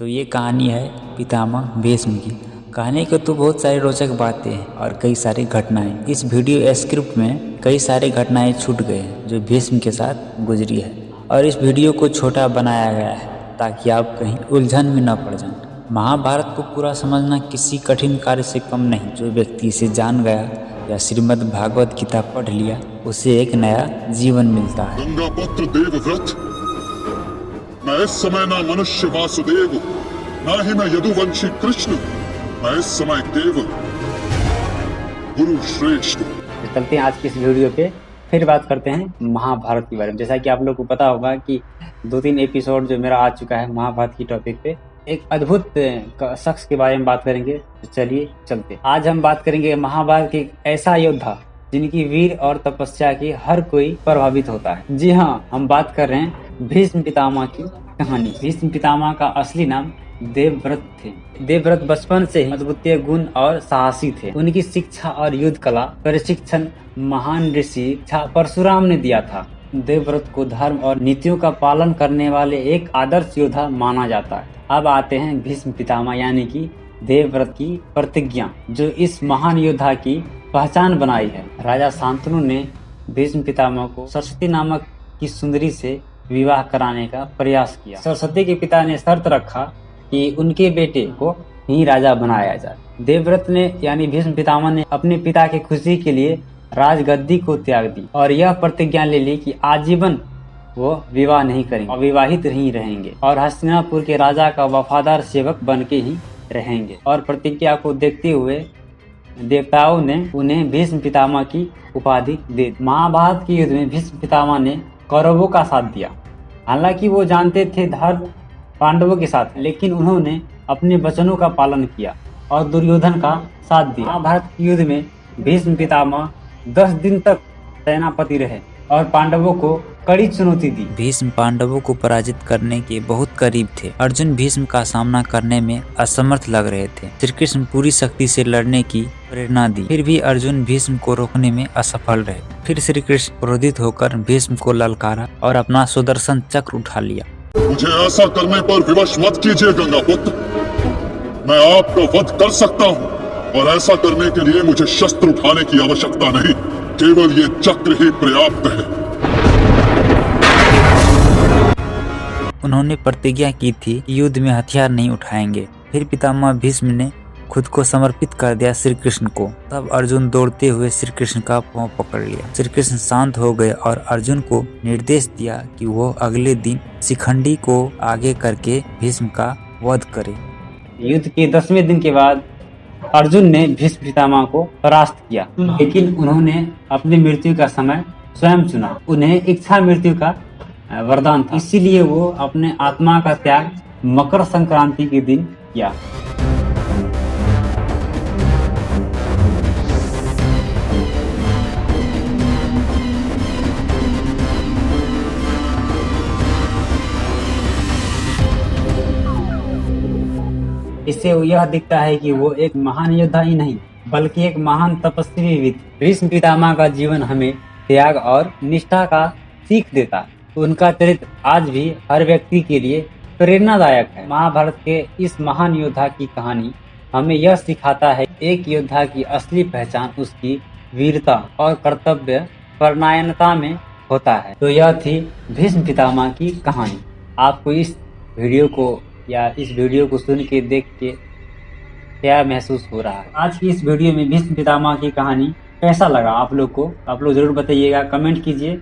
तो ये कहानी है पितामह भीष्म की। कहानी को तो बहुत सारी रोचक बातें हैं और कई सारी घटनाएं। इस वीडियो स्क्रिप्ट में कई सारी घटनाएं छूट गए हैं जो भीष्म के साथ गुजरी है, और इस वीडियो को छोटा बनाया गया है ताकि आप कहीं उलझन में न पड़ जाएं। महाभारत को पूरा समझना किसी कठिन कार्य से कम नहीं। जो व्यक्ति इसे जान गया या श्रीमद् भागवत गीता पढ़ लिया, उसे एक नया जीवन मिलता है। गंगापुत्र देवव्रत, मैं इस समय ना मनुष्य वासुदेव, ना ही मैं यदुवंशी कृष्ण, मैं इस समय केवल गुरु श्रेष्ठ। चलते हैं आज की इस वीडियो पे, फिर बात करते हैं महाभारत के बारे में। जैसा कि आप लोग को पता होगा कि 2-3 एपिसोड जो मेरा आ चुका है महाभारत की टॉपिक पे, एक अद्भुत शख्स के बारे में बात करेंगे। तो चलिए चलते। आज हम बात करेंगे महाभारत के एक ऐसा योद्धा जिनकी वीर और तपस्या की हर कोई प्रभावित होता है। जी हाँ, हम बात कर रहे हैं भीष्म पितामह की कहानी। भीष्म पितामह का असली नाम देवव्रत थे। देवव्रत बचपन से ही अद्वितीय गुण और साहसी थे। उनकी शिक्षा और युद्ध कला प्रशिक्षण महान ऋषि परशुराम ने दिया था। देवव्रत को धर्म और नीतियों का पालन करने वाले एक आदर्श योद्धा माना जाता है। अब आते हैं भीष्म पितामह यानी कि देवव्रत की प्रतिज्ञा, जो इस महान योद्धा की पहचान बनाई है। राजा शांतनु ने भीष्म पितामह को सरस्वती नामक की सुंदरी से विवाह कराने का प्रयास किया। सरस्वती के पिता ने शर्त रखा कि उनके बेटे को ही राजा बनाया जाए। देवव्रत ने यानी भीष्म पितामह ने अपने पिता की खुशी के लिए राजगद्दी को त्याग दी और यह प्रतिज्ञा ले ली कि आजीवन वो विवाह नहीं करेंगे, अविवाहित ही रहेंगे और हस्तिनापुर के राजा का वफादार सेवक बन के ही रहेंगे। और प्रतिज्ञा को देखते हुए देवताओं ने उन्हें भीष्म पितामह की उपाधि दे दी। महाभारत के युद्ध में भीष्म पितामह ने कौरवों का साथ दिया। हालांकि वो जानते थे धर्म पांडवों के साथ, लेकिन उन्होंने अपने वचनों का पालन किया और दुर्योधन का साथ दिया। महाभारत के युद्ध में भीष्म पितामह 10 दिन तक सेनापति रहे और पांडवों को कड़ी चुनौती दी। भीष्म पांडवों को पराजित करने के बहुत करीब थे। अर्जुन भीष्म का सामना करने में असमर्थ लग रहे थे। श्री कृष्ण पूरी शक्ति से लड़ने की प्रेरणा दी, फिर भी अर्जुन भीष्म को रोकने में असफल रहे। फिर श्री कृष्ण क्रोधित होकर भीष्म को ललकारा और अपना सुदर्शन चक्र उठा लिया। मुझे ऐसा करने पर विवश मत कीजिए गंगापुत्र, मैं आपका वध कर सकता हूँ और ऐसा करने के लिए मुझे शस्त्र उठाने की आवश्यकता नहीं, केवल ये चक्र ही पर्याप्त है। उन्होंने प्रतिज्ञा की थी कि युद्ध में हथियार नहीं उठाएंगे। फिर पितामह भीष्म ने खुद को समर्पित कर दिया श्री कृष्ण को। तब अर्जुन दौड़ते हुए श्री कृष्ण का पांव पकड़ लिया। श्री कृष्ण शांत हो गए और अर्जुन को निर्देश दिया कि वो अगले दिन शिखंडी को आगे करके भीष्म का वध करे। युद्ध के 10वें दिन के बाद अर्जुन ने भीष्म पितामह को परास्त किया, लेकिन उन्होंने अपनी मृत्यु का समय स्वयं चुना। उन्हें इच्छा मृत्यु का वरदान था, इसीलिए वो अपने आत्मा का त्याग मकर संक्रांति के दिन किया। इससे यह दिखता है कि वो एक महान योद्धा ही नहीं बल्कि एक महान तपस्वी भी थे। भीष्म पितामह का जीवन हमें त्याग और निष्ठा का सीख देता है। उनका चरित्र आज भी हर व्यक्ति के लिए प्रेरणादायक है। महाभारत के इस महान योद्धा की कहानी हमें यह सिखाता है, एक योद्धा की असली पहचान उसकी वीरता और कर्तव्य परायणता में होता है। तो यह थी भीष्म पितामह की कहानी। आपको इस वीडियो को या इस वीडियो को सुन के देख के क्या महसूस हो रहा है? आज की इस वीडियो में भीष्म पितामह की कहानी कैसा लगा आप लोग को? आप लोग जरूर बताइएगा, कमेंट कीजिए।